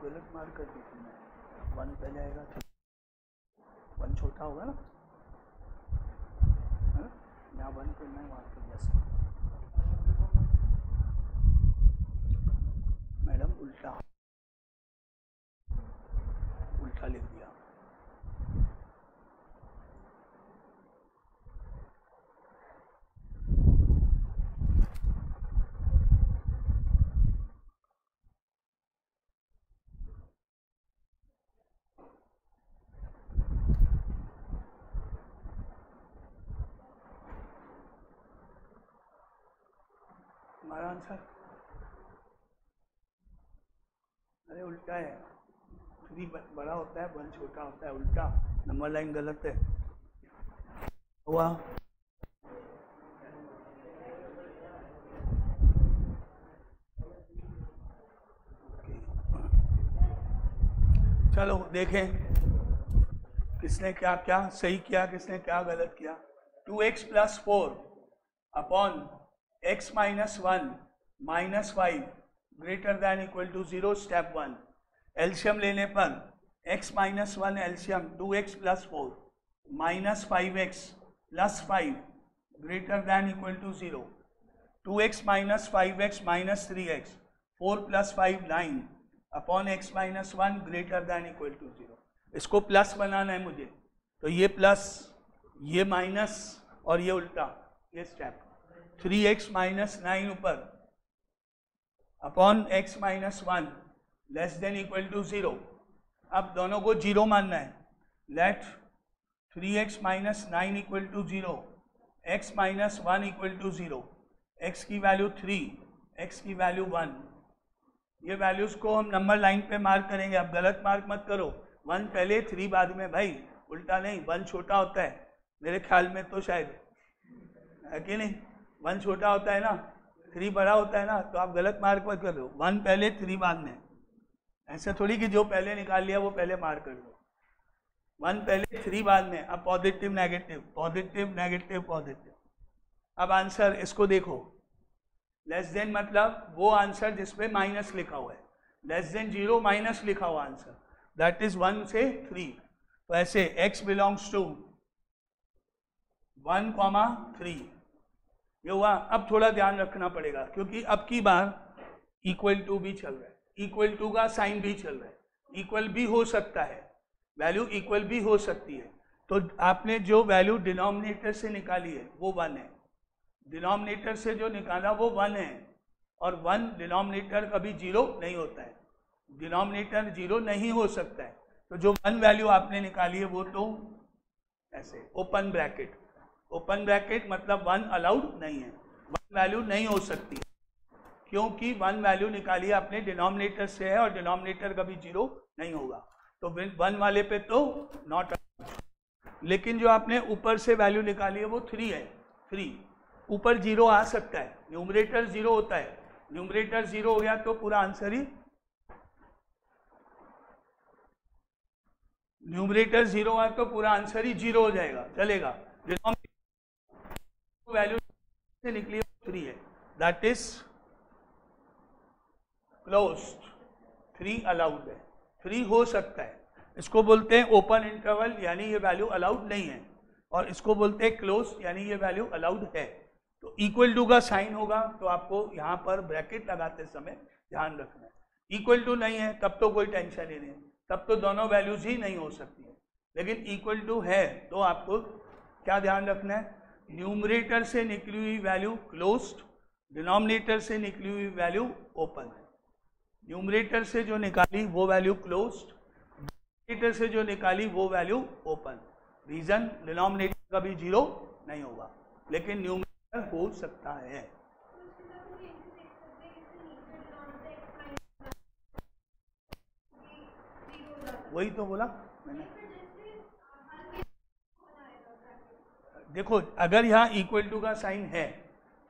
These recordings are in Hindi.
गलत मार्क कर दी तुमने, 1 पहले आएगा, 1 छोटा होगा ना, यहाँ 1 करना है, वहाँ पर यस मैडम, उल्टा उल्टा लिख दिया। हमारा आंसर अरे उल्टा है, 3 बड़ा होता है, 1 छोटा होता है, उल्टा, नंबर लाइन गलत है हुआ। चलो देखें किसने क्या क्या सही किया, किसने क्या गलत किया। 2x + 4 upon x - 1 - 5 greater than equal to 0, step 1। LCM लेने पर x - 1 LCM 2x + 4 - 5x + 5 greater than equal to 0, 2x - 5x - 3x 4 + 5 9 upon x - 1 greater than equal to 0। इसको प्लस बनाना है मुझे, तो ये प्लस, ये माइनस और ये उल्टा, ये स्टेप। 3x - 9 ऊपर upon x - 1 less than equal to 0। अब दोनों को 0 मानना है। Let 3x - 9 equal to 0, x - 1 equal to 0, x की वैल्यू 3, x की वैल्यू 1। ये वैल्यूज को हम नंबर लाइन पे मार्क करेंगे। अब गलत मार्क मत करो, 1 पहले 3 बाद में भाई, उल्टा नहीं। 1 छोटा होता है मेरे ख्याल में, तो शायद है कि नहीं, 1 छोटा होता है ना, 3 बड़ा होता है ना, तो आप गलत मार्क मत कर दो। 1 पहले 3 बाद में, ऐसे थोड़ी कि जो पहले निकाल लिया वो पहले मार्क कर दो। 1 पहले 3 बाद में। अब positive negative, positive negative positive. अब आंसर इसको देखो, लेस देन मतलब वो आंसर जिसमें माइनस लिखा हुआ है, लेस देन 0 माइनस लिखा हुआ आंसर, दैट इज 1 से 3। तो ऐसे x बिलोंग्स टू 1, 3 ये हुआ। अब थोड़ा ध्यान रखना पड़ेगा क्योंकि अब की बार इक्वल टू भी चल रहा है, इक्वल टू का साइन भी चल रहा है। इक्वल भी हो सकता है, वैल्यू इक्वल भी हो सकती है। तो आपने जो वैल्यू डिनोमिनेटर से निकाली है वो 1 है, डिनोमिनेटर से जो निकाला वो 1 है, और 1 डिनोमिनेटर कभी 0 नहीं होता है, डिनोमिनेटर 0 नहीं हो सकता है। तो जो 1 वैल्यू आपने निकाली है वो तो ऐसे ओपन ब्रैकेट, ओपन ब्रैकेट मतलब 1 अलाउड नहीं है, 1 वैल्यू नहीं हो सकती क्योंकि 1 वैल्यू निकाली आपने डिनोमिनेटर से है और डिनोमिनेटर कभी 0 नहीं होगा, तो 1 वाले पे तो नॉट अलाउड। लेकिन जो आपने ऊपर से वैल्यू निकाली है वो 3 है, 3 ऊपर 0 आ सकता है, न्यूमरेटर 0 होता है, न्यूमरेटर 0 हो गया तो पूरा आंसर ही, न्यूमरेटर 0 है तो पूरा आंसर ही 0 हो जाएगा, चलेगा। वैल्यू से निकली 3 है, दैट इज क्लोज्ड, 3 अलाउड है, 3 हो सकता है। इसको बोलते हैं ओपन इंटरवल, यानी ये वैल्यू अलाउड नहीं है, और इसको बोलते हैं क्लोज, यानी ये वैल्यू अलाउड है। तो इक्वल टू का साइन होगा तो आपको यहाँ पर ब्रैकेट लगाते समय ध्यान रखना है। इक्वल टू नहीं है तब तो कोई टेंशन ही नहीं, तब तो दोनों वैल्यूज ही नहीं हो सकती है। लेकिन इक्वल टू है तो आपको क्या ध्यान रखना है, न्यूमरेटर से निकली हुई वैल्यू क्लोज्ड, डिनोमिनेटर से निकली हुई वैल्यू ओपन है। न्यूमरेटर से जो निकाली वो वैल्यू क्लोज्ड, डिनोमिनेटर से जो निकाली वो वैल्यू ओपन। रीजन, डिनोमिनेटर कभी 0 नहीं होगा लेकिन न्यूमरेटर हो सकता है। वही तो बोला मैंने। देखो अगर यहाँ इक्वल टू का साइन है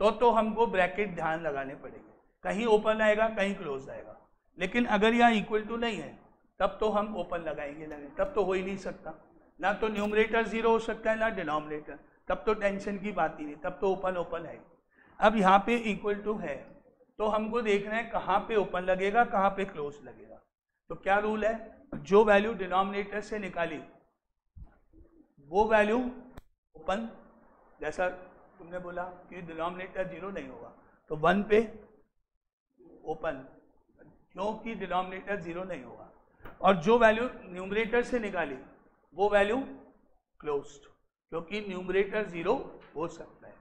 तो हमको ब्रैकेट ध्यान लगाने पड़ेंगे, कहीं ओपन आएगा कहीं क्लोज आएगा। लेकिन अगर यहाँ इक्वल टू नहीं है तब तो हम ओपन लगाएंगे, तब तो हो ही नहीं सकता, ना तो न्यूमरेटर 0 हो सकता है ना डिनोमिनेटर, तब तो टेंशन की बात ही नहीं, तब तो ओपन ओपन है। अब यहाँ पे इक्वल टू है तो हमको देखना है कहाँ पे ओपन लगेगा कहाँ पे क्लोज लगेगा। तो क्या रूल है, जो वैल्यू डिनोमिनेटर से निकाली वो वैल्यू ओपन, जैसा तुमने बोला कि डिनोमिनेटर 0 नहीं होगा तो 1 पे ओपन, क्योंकि डिनोमिनेटर 0 नहीं होगा, और जो वैल्यू न्यूमरेटर से निकाली वो वैल्यू क्लोज्ड, क्योंकि न्यूमरेटर 0 हो सकता है।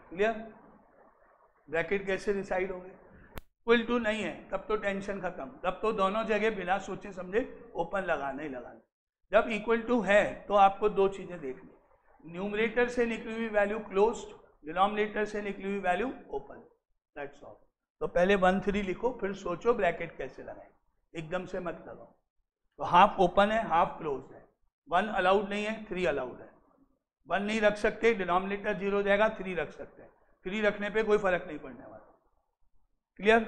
क्लियर? ब्रैकेट कैसे डिसाइड होंगे? इक्वल टू नहीं है तब तो टेंशन खत्म, तब तो दोनों जगह बिना सोचे समझे ओपन लगाना ही लगाना। जब इक्वल टू है तो आपको दो चीजें देखनी, न्यूमरेटर से निकली हुई वैल्यू क्लोज्ड, डिनोमिनेटर से निकली हुई वैल्यू ओपन, दैट्स ऑल। तो पहले 1 3 लिखो, फिर सोचो ब्रैकेट कैसे लगाएं, एकदम से मत लगाओ। तो हाफ ओपन है, हाफ क्लोज है, 1 अलाउड नहीं है, 3 अलाउड है। 1 नहीं रख सकते, डिनोमिनेटर 0 हो जाएगा, 3 रख सकते हैं, 3 रखने पे कोई फर्क नहीं पड़ने वाला। क्लियर?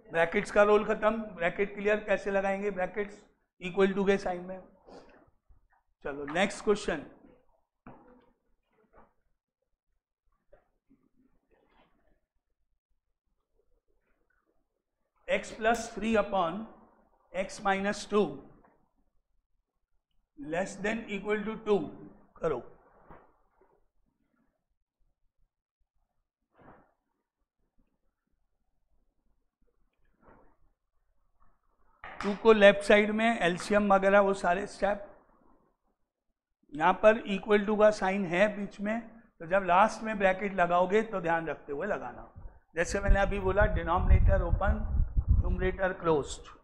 ब्रैकेट्स का रोल खत्म। ब्रैकेट क्लियर कैसे लगाएंगे, ब्रैकेट्स इक्वल टू के साइन में। चलो next question, x plus 3 upon x minus 2 less than equal to 2 करो। टू को लेफ्ट साइड में एलसीएम वगैरह वो सारे स्टेप, यहाँ पर इक्वल टू का साइन है बीच में, तो जब लास्ट में ब्रैकेट लगाओगे तो ध्यान रखते हुए लगाना। जैसे मैंने अभी बोला, डिनोमिनेटर ओपन, न्यूमरेटर क्लोज्ड।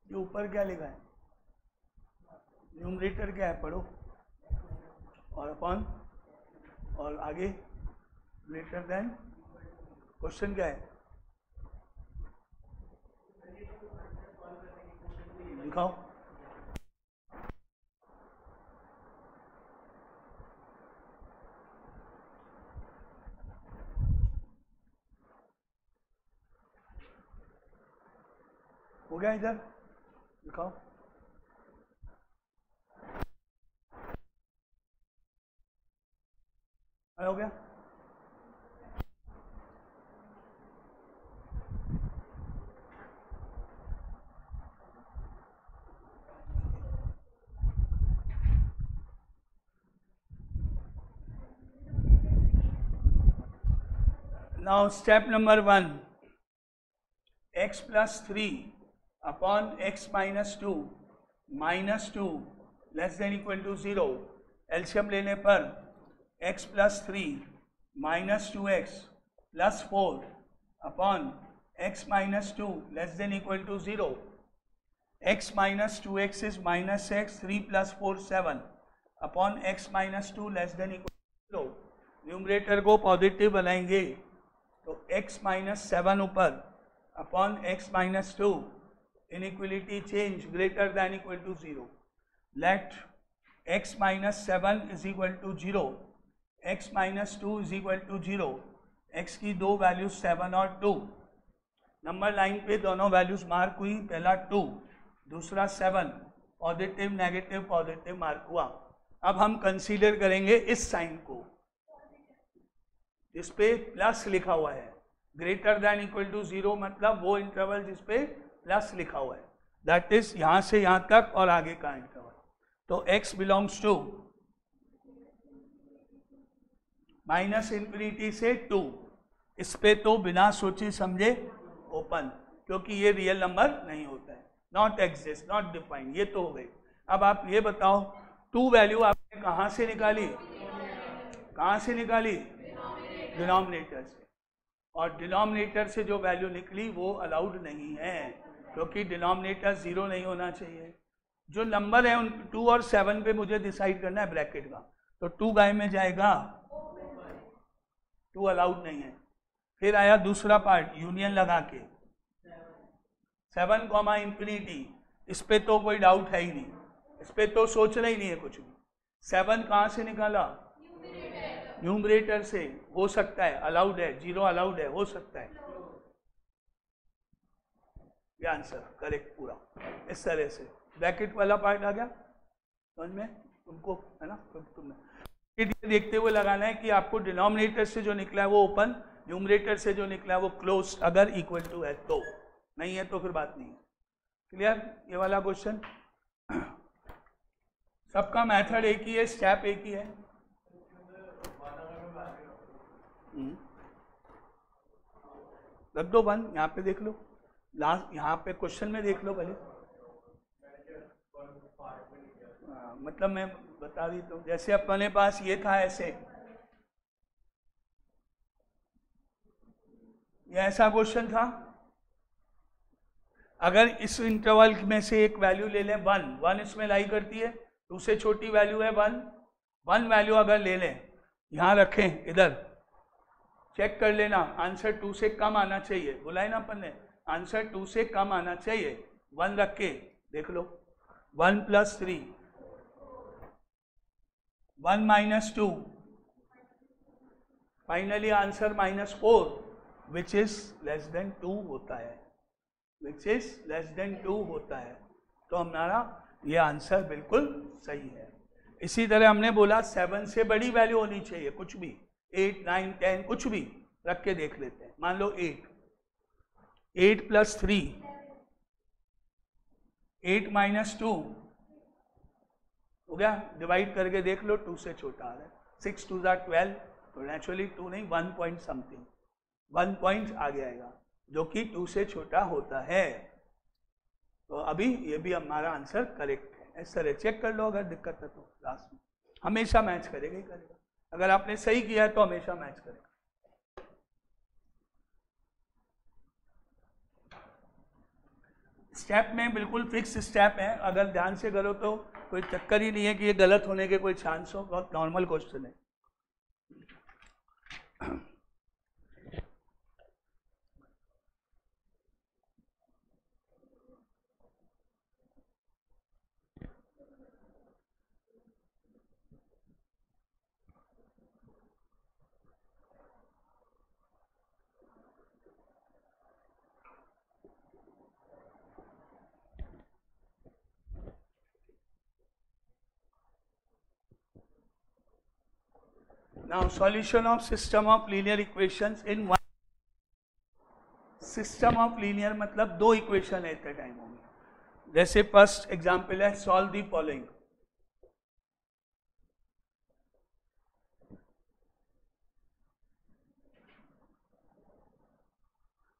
ऊपर क्या लिखा है, न्यूमरेटर क्या है पढ़ो, और अपॉन, और आगे ग्रेटर देन, क्वेश्चन क्या है दिखाओ। हो गया, इधर दिखाओ। हो गया। Now step number 1, x plus 3 upon x minus 2 less than equal to 0। LCM लेने पर x plus 3 minus 2x plus 4 upon x minus 2 less than equal to 0। x minus 2x is minus x, 3 plus 4 7 upon x minus 2 less than equal to 0। Numerator को पॉजिटिव बनाएंगे तो x माइनस 7 ऊपर upon x minus 2, inequality change greater than equal to 0. Let x minus 7 is equal to 0, x minus 2 is equal to 0. x की दो वैल्यूज 7 और 2, नंबर लाइन पे दोनों वैल्यूज मार्क हुई, पहला 2 दूसरा 7, पॉजिटिव नेगेटिव पॉजिटिव मार्क हुआ। अब हम कंसीडर करेंगे इस साइन को जिस पे प्लस लिखा हुआ है, ग्रेटर देन इक्वल टू 0 मतलब वो इंटरवल जिस पे प्लस लिखा हुआ है, दैट इज यहां से यहां तक और आगे का इंटरवल। तो x belongs to minus infinity से 2, इस पे तो बिना सोचे समझे ओपन, क्योंकि ये रियल नंबर नहीं होता है, नॉट एग्जिस्ट, नॉट डिफाइंड, ये तो हो गई। अब आप ये बताओ 2 वैल्यू आपने कहां से निकाली, कहां से निकाली, डिनोमिनेटर से। और डिनोमिनेटर से जो वैल्यू निकली वो अलाउड नहीं है, क्योंकि डिनोमिनेटर 0 नहीं होना चाहिए। जो नंबर है उन 2 और 7 पे मुझे डिसाइड करना है ब्रैकेट का, तो 2 गाय में जाएगा, 2 अलाउड नहीं है। फिर आया दूसरा पार्ट, यूनियन लगा के 7 कॉमा इंफिनिटी, इस पे तो कोई डाउट है ही नहीं, इस पे तो सोचना ही नहीं है कुछ भी। 7 कहाँ से निकाला? न्यूमरेटर से, हो सकता है, अलाउड है, 0 अलाउड है, हो सकता है। ये आंसर करेक्ट पूरा इस तरह से। ब्रैकेट वाला पार्ट आ गया समझ में तुमको, है ना? तुमने देखते हुए लगाना है कि आपको डिनोमिनेटर से जो निकला है वो ओपन, न्यूमरेटर से जो निकला है वो क्लोज, अगर इक्वल टू है तो, नहीं है तो फिर बात नहीं है। क्लियर? ये वाला क्वेश्चन सबका मेथड एक ही है, स्टेप एक ही है। रख दो 1, यहाँ पे देख लो, लास्ट यहाँ पे क्वेश्चन में देख लो पहले। मतलब मैं बता दी तो, जैसे अपने पास ये था ऐसे, ये ऐसा क्वेश्चन था। अगर इस इंटरवल में से एक वैल्यू ले लें 1 इसमें लाई करती है, 2 से छोटी वैल्यू है 1 वैल्यू अगर ले लें, यहाँ रखें, इधर चेक कर लेना, आंसर 2 से कम आना चाहिए। बोला है ना अपन ने, आंसर 2 से कम आना चाहिए। 1 रख के देख लो, 1 + 3, 1 - 2, finally answer -4, which is less then 2 होता है, विच इज लेस देन 2 होता है। तो हमारा ये आंसर बिल्कुल सही है। इसी तरह हमने बोला 7 से बड़ी वैल्यू होनी चाहिए, कुछ भी 8, 9, 10 कुछ भी रख के देख लेते हैं। मान लो 8 + 3, 8 - 2 हो गया, डिवाइड करके देख लो, 2 से छोटा आ रहा है। 6 × 2 = 12, तो नेचुरली 2 नहीं, 1 पॉइंट समथिंग, 1 पॉइंट आगे आएगा, जो कि 2 से छोटा होता है। तो अभी ये भी हमारा आंसर करेक्ट है। इस तरह चेक कर लो, अगर दिक्कत है तो लास्ट में हमेशा मैच करेगा ही करेगा। अगर आपने सही किया है तो हमेशा मैच करेगा। स्टेप में बिल्कुल फिक्स स्टेप है, अगर ध्यान से करो तो कोई चक्कर ही नहीं है कि ये गलत होने के कोई चांस हो, बहुत नॉर्मल क्वेश्चन है। Now solution of system of linear equations in one. System of linear मतलब 2 इक्वेशन एट ए टाइम होंगे। जैसे फर्स्ट एग्जांपल है, solve the following.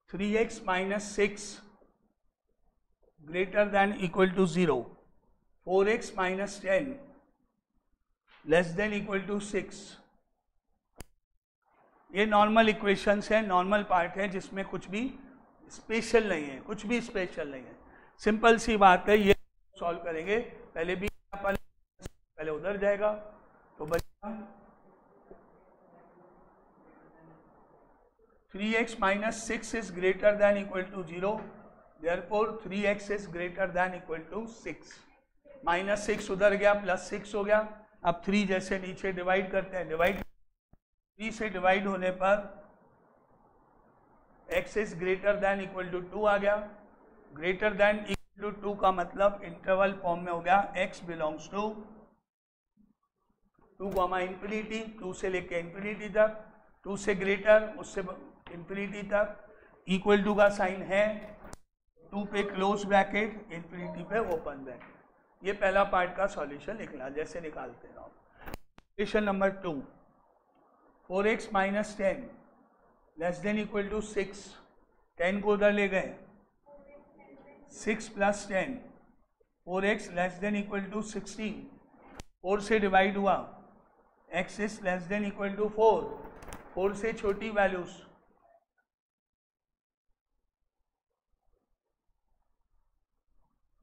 Three x - 6 greater than equal to 0, 4x - 10 less than equal to 6। ये नॉर्मल इक्वेशंस है, नॉर्मल पार्ट है, जिसमें कुछ भी स्पेशल नहीं है, कुछ भी स्पेशल नहीं है, सिंपल सी बात है। ये सॉल्व करेंगे, पहले भी पहले उधर जाएगा तो बचेगा 3x - 6 is greater than equal to 0, therefore 3x is greater than equal to 6। -6 उधर गया, +6 हो गया। अब 3 जैसे नीचे डिवाइड करते हैं, डिवाइड 3 से डिवाइड होने पर x is greater than equal to 2 आ गया। ग्रेटर देन इक्वल टू 2 का मतलब इंटरवल फॉर्म में हो गया, x बिलोंग्स टू 2, इंफिनिटी, 2 से लेके इंफिनिटी तक, 2 से ग्रेटर, उससे इंफिनिटी तक। इक्वल टू का साइन है, 2 पे क्लोज ब्रैकेट, इंफिनिटी पे ओपन ब्रैकेट। ये पहला पार्ट का सॉल्यूशन निकला, जैसे निकालते हैं। Question number 2, 4x - 10 less than equal to 6, 10 को उधर ले गए, 6 + 10, 4x less than equal to 16, 4 से डिवाइड हुआ, x is less than equal to 4, 4 से छोटी वैल्यूज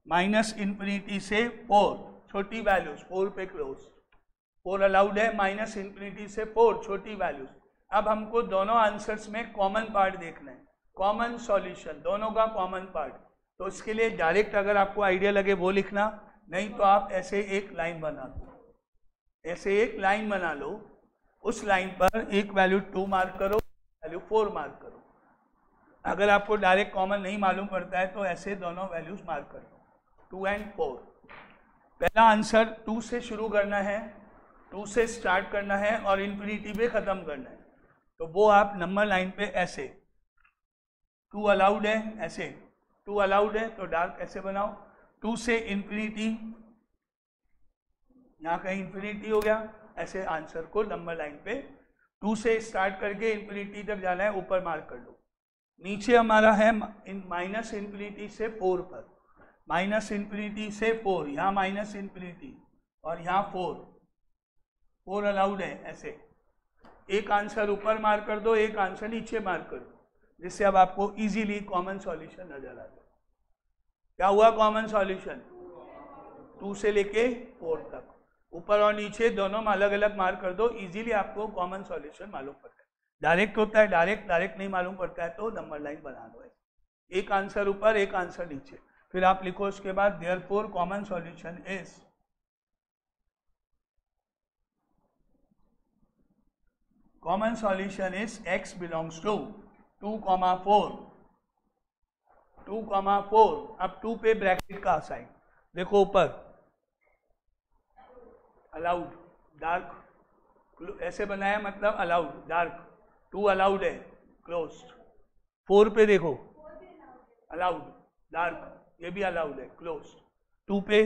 माइनस इन्फिनिटी से 4 छोटी वैल्यूज, 4 पे क्लोज, 4 अलाउड है, माइनस इन्फिनिटी से 4 छोटी वैल्यूज। अब हमको दोनों आंसर्स में कॉमन पार्ट देखना है, कॉमन सॉल्यूशन, दोनों का कॉमन पार्ट। तो इसके लिए डायरेक्ट अगर आपको आइडिया लगे वो लिखना, नहीं तो आप ऐसे एक लाइन बना दो, ऐसे एक लाइन बना लो, उस लाइन पर एक वैल्यू 2 मार्क करो, वैल्यू 4 मार्क करो। अगर आपको डायरेक्ट कॉमन नहीं मालूम पड़ता है तो ऐसे दोनों वैल्यूज मार्क कर दो, 2 और 4। पहला आंसर 2 से शुरू करना है, 2 से स्टार्ट करना है और इन्फिनिटी पे खत्म करना है। तो वो आप नंबर लाइन पे ऐसे 2 अलाउड है, ऐसे 2 अलाउड है तो डार्क ऐसे बनाओ, 2 से इन्फिनिटी, यहाँ कहीं इन्फिनिटी हो गया, ऐसे आंसर को नंबर लाइन पे 2 से स्टार्ट करके इन्फिनिटी तक जाना है, ऊपर मार्क कर लो। नीचे हमारा है माइनस इन्फिनिटी से 4 पर, माइनस इन्फिनिटी से 4, यहाँ माइनस इन्फिनिटी और यहाँ 4 अलाउड है। ऐसे एक आंसर ऊपर मार्क कर दो, एक आंसर नीचे मार्क कर दो, जिससे अब आपको इजीली कॉमन सॉल्यूशन नजर आ जाए। क्या हुआ कॉमन सॉल्यूशन? 2 से लेके 4 तक, ऊपर और नीचे दोनों में अलग अलग मार्क कर दो, इजीली आपको कॉमन सॉल्यूशन मालूम पड़ता है। डायरेक्ट होता है, डायरेक्ट नहीं मालूम पड़ता है तो नंबर लाइन बना दो, एक आंसर ऊपर एक आंसर नीचे, फिर आप लिखो उसके बाद therefore common solution is, common solution is x belongs to 2,4, 2,4। अब 2 पे ब्रैकेट का साइन देखो, ऊपर अलाउड डार्क ऐसे बनाया, मतलब अलाउड डार्क, 2 अलाउड है क्लोज्ड, 4 पे देखो अलाउड डार्क, ये भी अलाउड है क्लोज्ड, 2 पे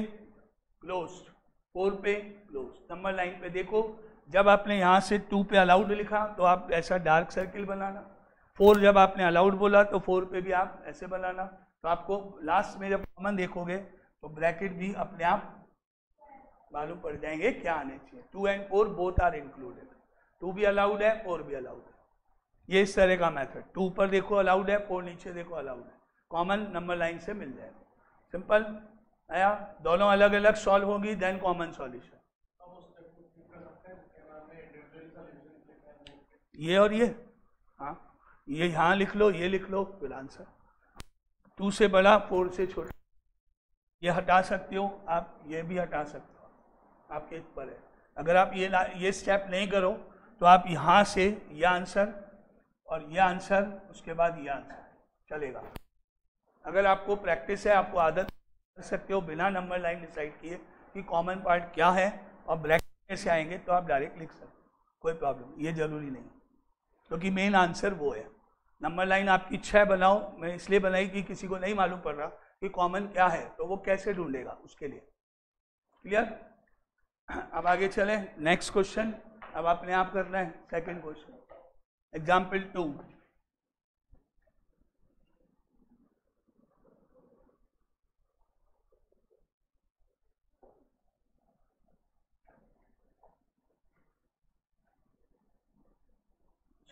क्लोज्ड, 4 पे क्लोज्ड। नंबर लाइन पे देखो, जब आपने यहाँ से 2 पे अलाउड लिखा तो आप ऐसा डार्क सर्किल बनाना, 4 जब आपने अलाउड बोला तो 4 पे भी आप ऐसे बनाना। तो आपको लास्ट में जब कॉमन देखोगे तो ब्रैकेट भी अपने आप मालूम पड़ जाएंगे क्या आने चाहिए। 2 और 4 बोथ आर इंक्लूडेड, 2 भी अलाउड है, 4 भी अलाउड है। ये इस तरह का मेथड, 2 ऊपर देखो अलाउड है, 4 नीचे देखो अलाउड है, कॉमन नंबर लाइन से मिल जाएगा। सिंपल आया, दोनों अलग अलग सॉल्व होगी, देन कॉमन सॉल्यूशन। ये और ये, हाँ ये यहाँ लिख लो, ये लिख लो, फिर आंसर 2 से बड़ा 4 से छोटा, ये हटा सकते हो आप, ये भी हटा सकते हो, आपके ऊपर है। अगर आप ये स्टेप नहीं करो तो आप यहाँ से ये आंसर और ये आंसर, उसके बाद ये आंसर चलेगा। अगर आपको प्रैक्टिस है, आपको आदत कर सकते हो बिना नंबर लाइन डिसाइड किए कि कॉमन पार्ट क्या है और ब्रैकेट कैसे आएंगे, तो आप डायरेक्ट लिख सकते हो, कोई प्रॉब्लम, ये जरूरी नहीं, क्योंकि मेन आंसर वो है। नंबर लाइन आपकी 6 बनाओ, मैं इसलिए बनाई कि किसी को नहीं मालूम पड़ रहा कि कॉमन क्या है, तो वो कैसे ढूंढेगा उसके लिए। क्लियर? अब आगे चले, नेक्स्ट क्वेश्चन अब अपने आप करना है। Second question, example 2,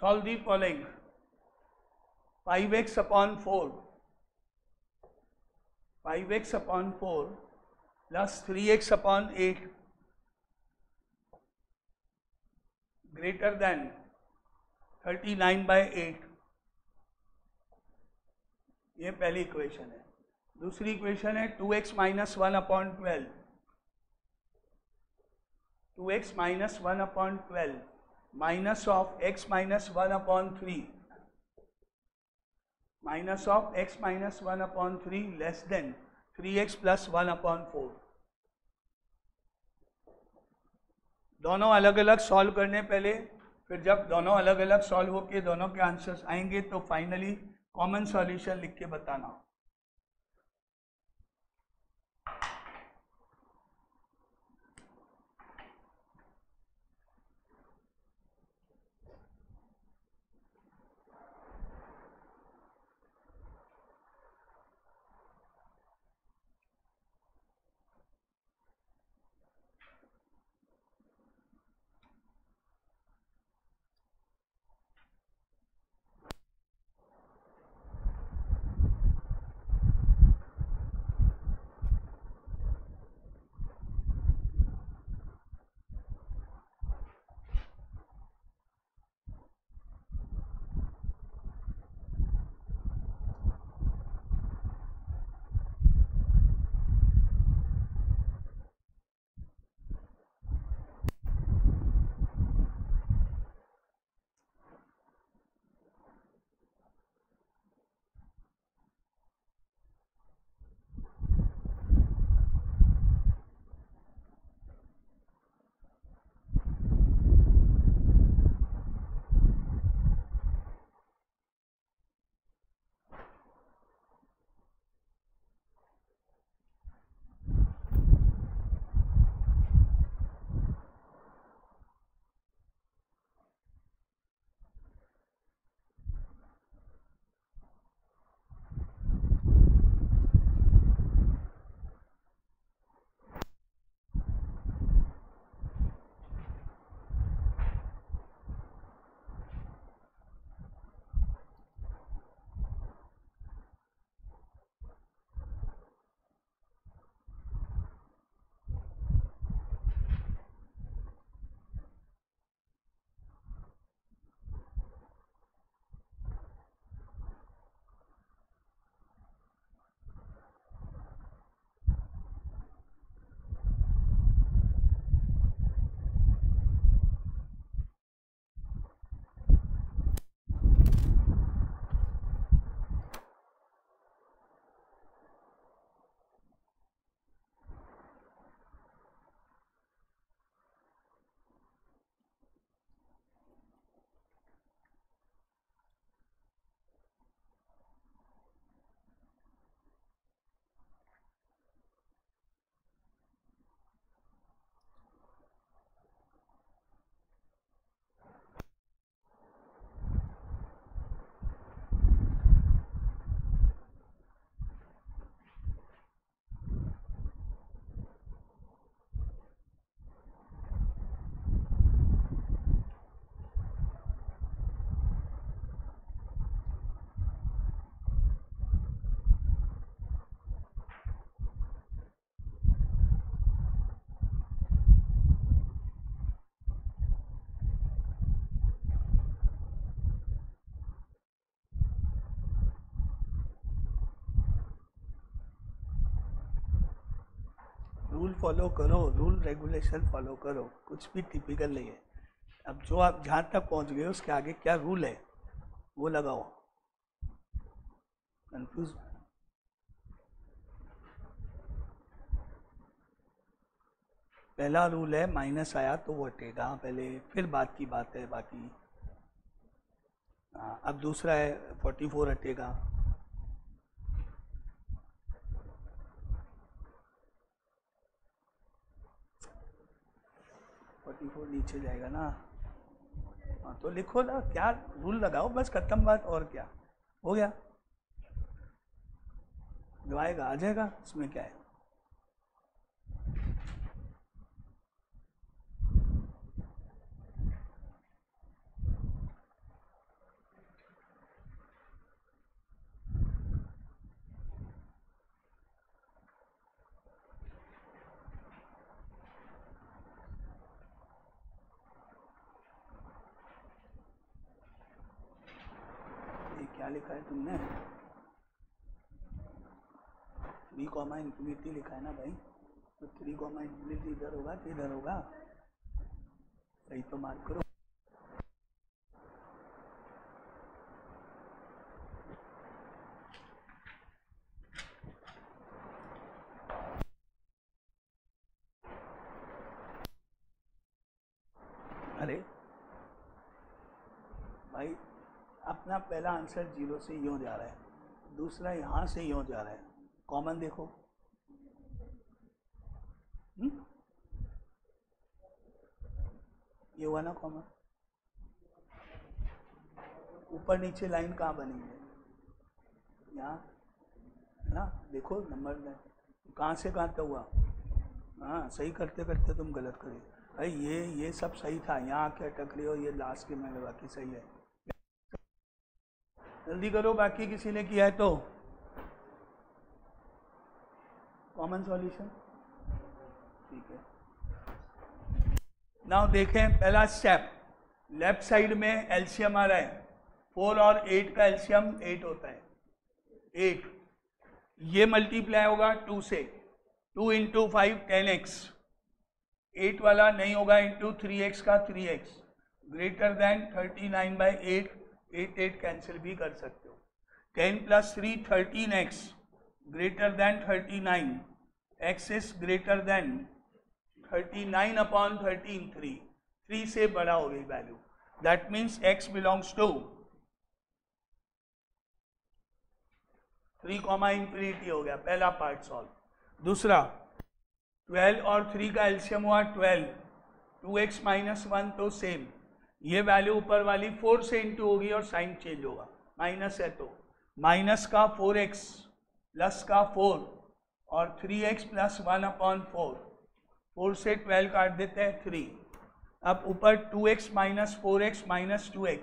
solve the following: 5x upon 4, 5x upon 4 plus 3x upon 8 greater than 39/8। ये पहली इक्वेशन है। दूसरी इक्वेशन है 2x minus 1 upon 12, 2x minus 1 upon 12 minus of x minus 1 upon 3, minus of x minus 1 upon 3 less than 3x plus 1 upon 4। दोनों अलग अलग सॉल्व करने पहले, फिर जब दोनों अलग अलग सॉल्व होके दोनों के आंसर्स आएंगे तो फाइनली कॉमन सॉल्यूशन लिख के बताना। फॉलो करो, रूल रेगुलेशन फॉलो करो, कुछ भी टिपिकल नहीं है। अब जो आप जहाँ तक पहुँच गए उसके आगे क्या रूल है वो लगाओ। कंफ्यूज पहला रूल है माइनस आया तो वो हटेगा पहले, फिर बात की बात है बाकी। हाँ, अब दूसरा है 44 हटेगा। नीचे जाएगा ना। हाँ तो लिखो ना, क्या रूल लगाओ, बस खत्म बात, और क्या हो गया। जो आएगा आ जाएगा, इसमें क्या है। क्या लिखा है तुमने? 3 कॉमा इन्फिनिटी लिखा है ना भाई, तो 3 कॉमा इन्फिनिटी इधर होगा कि इधर होगा? सही तो मार्क करो। अरे भाई अपना पहला आंसर 0 से यूँ जा रहा है, दूसरा यहाँ से यूँ जा रहा है, कॉमन देखो। ये हुआ ना कॉमन। ऊपर नीचे लाइन कहाँ बनी है? यहाँ ना, देखो नंबर में कहाँ से कहाँ तक हुआ। हाँ सही करते करते तुम गलत करे भाई। ये सब सही था, यहाँ क्या अटक रहे हो, ये लास्ट के मैंने बाकी सही है। जल्दी करो, बाकी किसी ने किया है तो। कॉमन सॉल्यूशन ठीक है। नाउ देखें पहला स्टेप, लेफ्ट साइड में एलसीएम आ रहा है, 4 और 8 का एलसीएम 8 होता है। 8 ये मल्टीप्लाई होगा 2 से, 2 इंटू 5 10x, 8 वाला नहीं होगा, इंटू 3x का 3x, ग्रेटर देन 39/8, 8 कैंसिल भी कर सकते हो। 10 + 3 13x, greater than 39, x is greater than 39/13, 3 से बड़ा होगी वैल्यू, that means x belongs to 3 comma infinity हो गया, पहला पार्ट सॉल्व। दूसरा 12 और 3 का एलसीएम हुआ 12, 2x - 1 तो सेम, ये वैल्यू ऊपर वाली 4 से इंटू होगी और साइन चेंज होगा, माइनस है तो माइनस का 4x प्लस का 4 और 3x + 1/4, 4 से 12 काट देते हैं 3। अब ऊपर 2x - 4x - 2x,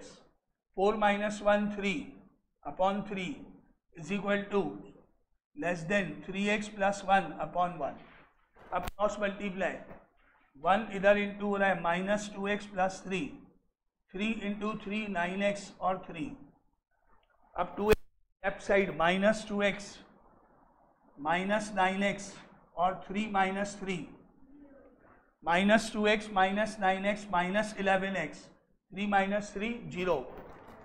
4 - 1 3/3 is equal to less than 3x + 1/1। अब क्रॉस मल्टीप्लाई, 1 इधर इंटू हो रहा है, -2x + 3, 3 इंटू 3 9x और 3। अब 2x left side, -2x -9x और 3 - 3, -2x -9x -11x, 3 - 3 0।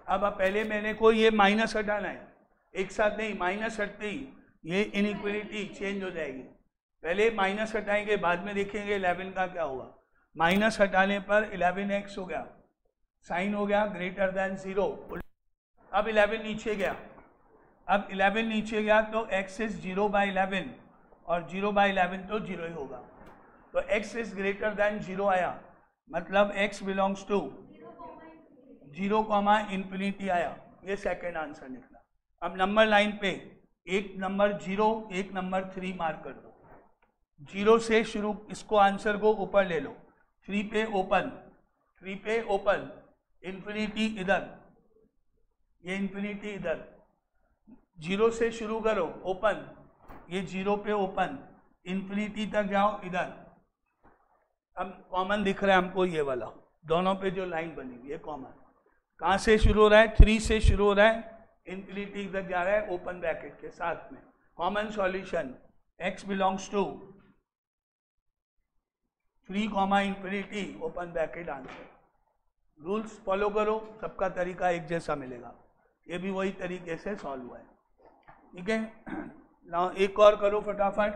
अब पहले मैंने को ये माइनस हटाना है, एक साथ नहीं, माइनस हटते ही ये इनइक्वालिटी चेंज हो जाएगी। पहले माइनस हटाएंगे, बाद में देखेंगे 11 का क्या होगा। माइनस हटाने पर 11x हो गया, साइन हो गया ग्रेटर देन 0। अब 11 नीचे गया, अब 11 नीचे गया तो x इज 0/11 और 0/11 तो 0 ही होगा, तो x इज ग्रेटर देन 0 आया, मतलब x belongs to 0 comma infinity आया। ये सेकेंड आंसर निकला। अब नंबर लाइन पे एक नंबर 0, एक नंबर 3 मार्क कर दो। 0 से शुरू, इसको आंसर को ऊपर ले लो, 3 पे ओपन, 3 पे ओपन, इन्फिनिटी इधर, ये इन्फिनिटी इधर, 0 से शुरू करो ओपन, ये 0 पे ओपन, इन्फिनिटी तक जाओ इधर। अब कॉमन दिख रहा है हमको ये वाला, दोनों पे जो लाइन बनी हुई है कॉमन। कहाँ से शुरू हो रहा है? 3 से शुरू हो रहा है, इन्फिनिटी तक जा रहा है ओपन ब्रैकेट के साथ में। Common solution x belongs to 3 comma infinity open bracket answer. Rules follow करो, सबका तरीका एक जैसा मिलेगा। ये भी वही तरीके से सॉल्व हुआ है, ठीक है। ना एक और करो फटाफट।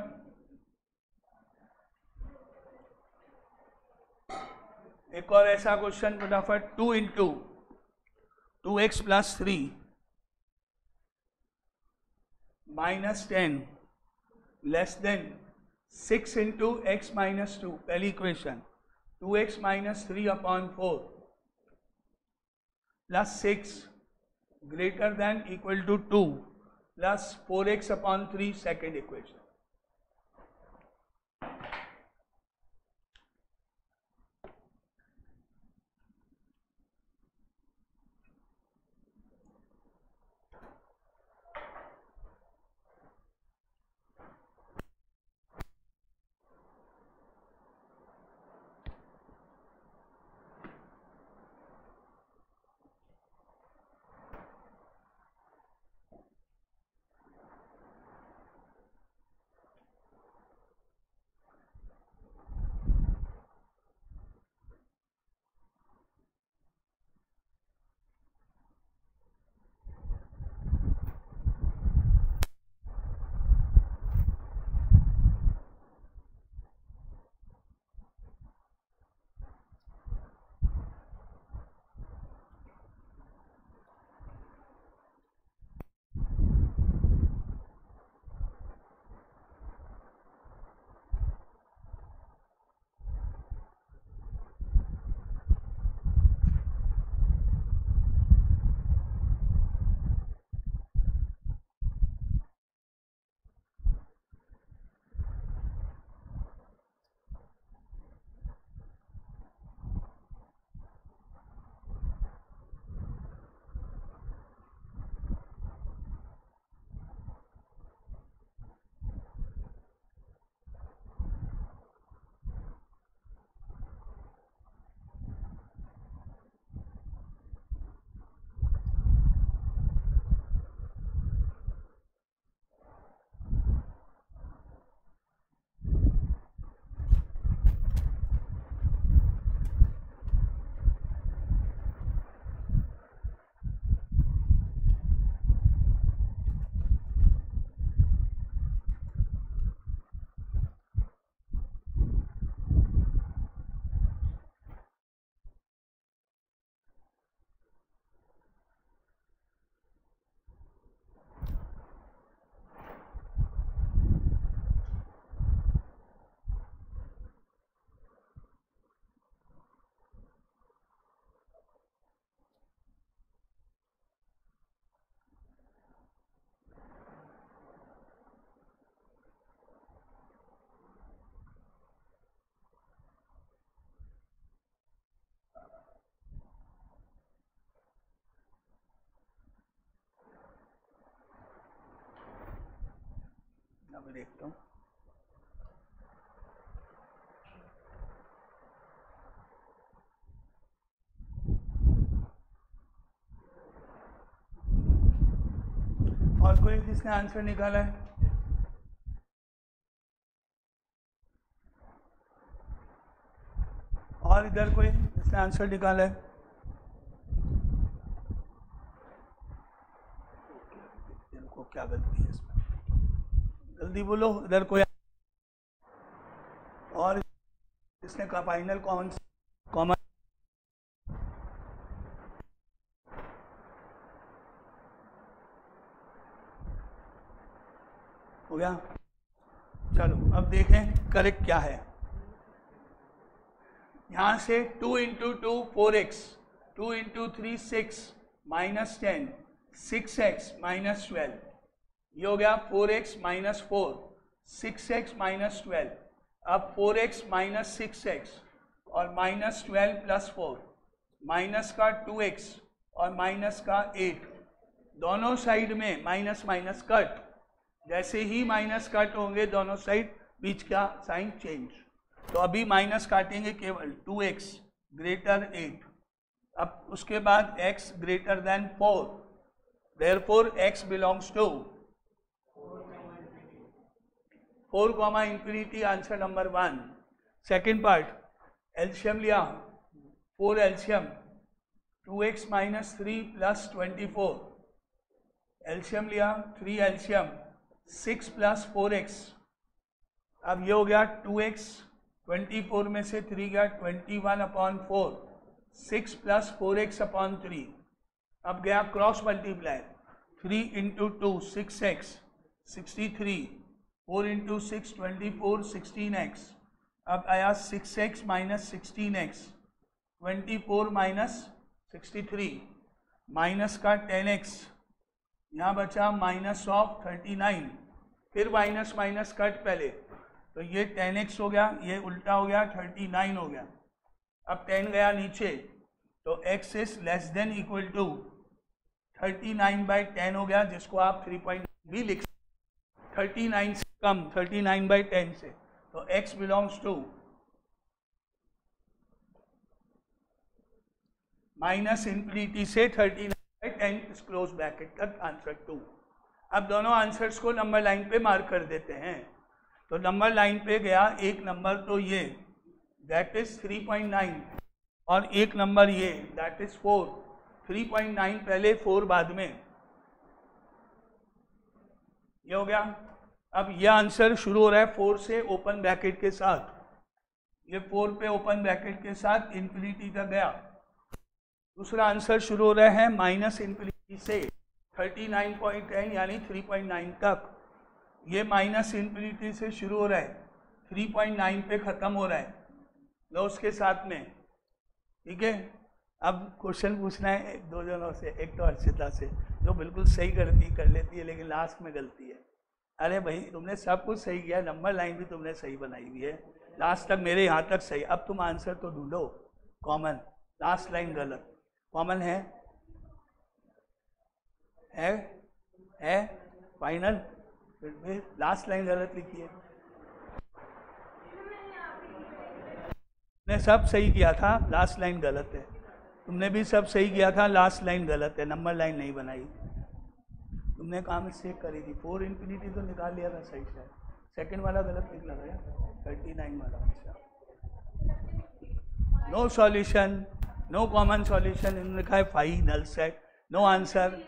एक और ऐसा क्वेश्चन फटाफट। 2 into 2x plus 3 minus 10 less than 6 into x minus 2। पहली equation 2x minus 3 upon 4 plus 6 greater than equal to 2 plus 4x upon 3 second equation. मैं देखता हूँ। और कोई जिसने आंसर निकाला है? और इधर कोई जिसने आंसर निकाला है? इनको क्या गलती है इसमें? जल्दी बोलो, इधर कोई और इसने कहा फाइनल कॉमन हो गया। चलो अब देखें करेक्ट क्या है। यहां से 2 into 2 4x, 2 into 3 6 minus 10 6x minus 12, ये हो गया 4x माइनस 4 6x माइनस 12। अब 4x माइनस 6x और माइनस 12 प्लस 4 माइनस का 2x और माइनस का 8, दोनों साइड में माइनस माइनस कट। जैसे ही माइनस कट होंगे दोनों साइड बीच का साइन चेंज। तो अभी माइनस काटेंगे केवल 2x ग्रेटर 8, अब उसके बाद x greater than 4, therefore x belongs to 4 comma infinity, answer number 1। Second part एल्शियम लिया 4 एल्शियम 2x माइनस 3 प्लस 24, एल्शियम लिया 3 एल्शियम 6 प्लस 4x, अब ये हो गया 2x, 24 में से 3 गया 21/4, 6 प्लस 4x अपॉन 3, अब गया cross multiply 3 into 2 6x 63, 4 into 6 24 16x, अब आया 6x minus 16x 24 minus 63 minus का 10x, यहाँ बचा माइनस ऑफ 39, फिर माइनस माइनस कट पहले, तो ये 10x हो गया, ये उल्टा हो गया 39 हो गया, अब 10 गया नीचे तो x is less than equal to 39/10 हो गया, जिसको आप 3 भी लिख सकते, 39 से कम 39/10 से, तो x belongs to minus infinity से 39/10 क्लोज ब्रैकेट तक आंसर 2। अब दोनों आंसर्स को नंबर लाइन पे मार्क कर देते हैं, तो नंबर लाइन पे गया एक नंबर तो ये दैट इज 3.9 और एक नंबर ये दैट इज 4, 3.9 पहले 4 बाद में, ये हो गया। अब ये आंसर शुरू हो रहा है 4 से ओपन ब्रैकेट के साथ, ये 4 पे ओपन ब्रैकेट के साथ इंफिनिटी तक गया। दूसरा आंसर शुरू हो रहा है माइनस इंफिनिटी से 39.10 यानी 3.9 तक, ये माइनस इंफिनिटी से शुरू हो रहा है 3.9 पे ख़त्म हो रहा है लॉस के साथ में, ठीक है। अब क्वेश्चन पूछना है एक दो जनों से, एक तो अर्चिता से जो बिल्कुल सही कर लेती है लेकिन लास्ट में गलती है। अरे भाई तुमने सब कुछ सही किया, नंबर लाइन भी तुमने सही बनाई हुई है, लास्ट तक मेरे यहाँ तक सही, अब तुम आंसर तो ढूंढो कॉमन, लास्ट लाइन गलत, कॉमन है फाइनल, फिर लास्ट लाइन गलत लिखी है। तुमने सब सही किया था, लास्ट लाइन गलत है, तुमने भी सब सही किया था, लास्ट लाइन गलत है, नंबर लाइन नहीं बनाई तुमने, कहाँ मिस्टेक करी थी, 4 इंफिनिटी तो निकाल लिया था सही से, सेकंड वाला गलत निकला था 39 वाला। अच्छा, no solution, no common solution, इन्होंने लिखा है final set, no answer,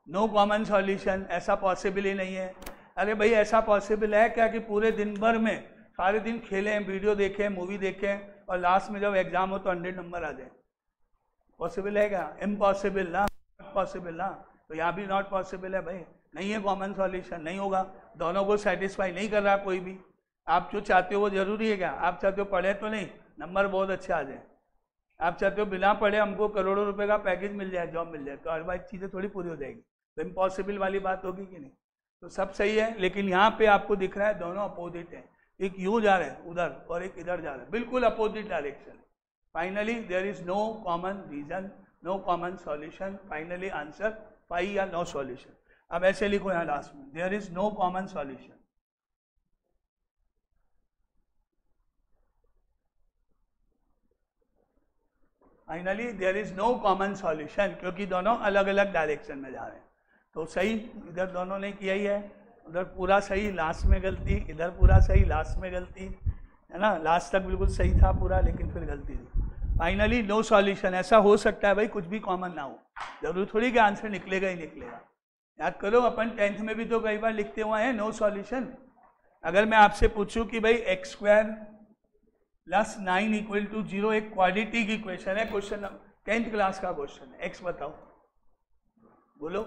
no common solution, ऐसा पॉसिबल ही नहीं है। अरे भाई ऐसा पॉसिबल है क्या कि पूरे दिन भर में सारे दिन खेलें, वीडियो देखें, मूवी देखें और लास्ट में जब एग्जाम हो तो 100 नंबर आ जाए, पॉसिबल है क्या? इम्पॉसिबल ना, पॉसिबल ना, तो यहाँ भी नॉट पॉसिबल है भाई, नहीं है कॉमन सॉल्यूशन, नहीं होगा, दोनों को सेटिस्फाई नहीं कर रहा कोई भी। आप जो चाहते हो वो जरूरी है क्या? आप चाहते हो पढ़े तो नहीं, नंबर बहुत अच्छे आ जाए, आप चाहते हो बिना पढ़े हमको करोड़ों रुपए का पैकेज मिल जाए, जॉब मिल जाए, तो हर बार चीज़ें थोड़ी पूरी हो जाएगी, तो इम्पॉसिबल वाली बात होगी कि नहीं। तो सब सही है, लेकिन यहाँ पे आपको दिख रहा है दोनों अपोजिट है, एक यूँ जा रहा है उधर और एक इधर जा रहा है, बिल्कुल opposite direction. Finally there is no common region, no common solution, finally answer phi या नो सॉल्यूशन। अब ऐसे लिखो यहाँ लास्ट में, there is no common solution. Finally there is no common solution, क्योंकि दोनों अलग अलग डायरेक्शन में जा रहे हैं। तो सही इधर दोनों ने किया ही है, उधर पूरा सही, लास्ट में गलती, इधर पूरा सही, लास्ट में गलती, है ना, लास्ट तक बिल्कुल सही था पूरा, लेकिन फिर गलती थी। फाइनली नो सॉल्यूशन, ऐसा हो सकता है भाई कुछ भी कॉमन ना हो, जरूरी थोड़ी कि आंसर निकलेगा ही निकलेगा। याद करो अपन 10th में भी तो कई बार लिखते हुए हैं नो सॉल्यूशन। अगर मैं आपसे पूछूं कि भाई x² + 9 = 0 एक क्वाड्रेटिक इक्वेशन है, क्वेश्चन 10th क्लास का क्वेश्चन है, x बताओ, बोलो।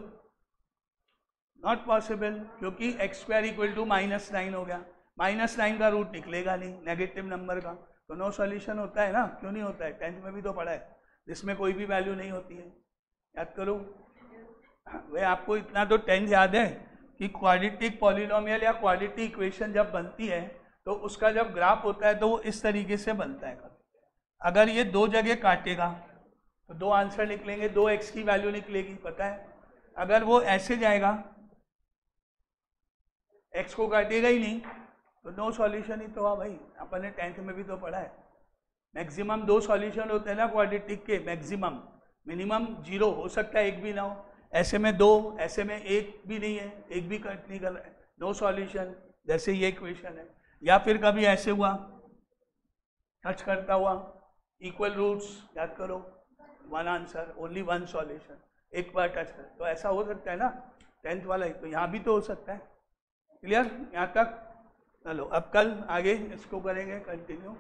नॉट पॉसिबल, क्योंकि x² = -9 हो गया, -9 का रूट निकलेगा नहीं नेगेटिव नंबर का, तो नो सॉल्यूशन होता है ना, क्यों नहीं होता है? 10th में भी तो पढ़ा है, जिसमें कोई भी वैल्यू नहीं होती है। याद करो भाई, आपको इतना तो 10th याद है कि क्वाड्रेटिक पॉलिनोमियल या क्वाड्रेटिक इक्वेशन जब बनती है तो उसका जब ग्राफ होता है तो वो इस तरीके से बनता है। अगर ये दो जगह काटेगा तो दो आंसर निकलेंगे, 2x की वैल्यू निकलेगी, पता है। अगर वो ऐसे जाएगा, x को काटेगा ही नहीं, तो नो सॉल्यूशन ही तो हुआ भाई, अपन ने 10th में भी तो पढ़ा है। मैक्सिमम 2 सॉल्यूशन होते हैं ना क्वाड्रेटिक के, मैक्सिमम, मिनिमम 0 हो सकता है, एक भी ना हो, ऐसे में 2, ऐसे में 1 भी नहीं है, एक भी कट नहीं कर रहा है, नो सॉल्यूशन, जैसे ये इक्वेशन है। या फिर कभी ऐसे हुआ टच करता हुआ, इक्वल रूट्स याद करो, one answer, only one solution, एक बार टच कर, तो ऐसा हो सकता है ना 10th वाला ही, तो यहाँ भी तो हो सकता है। क्लियर यहाँ तक? चलो अब कल आगे इसको करेंगे कंटिन्यू।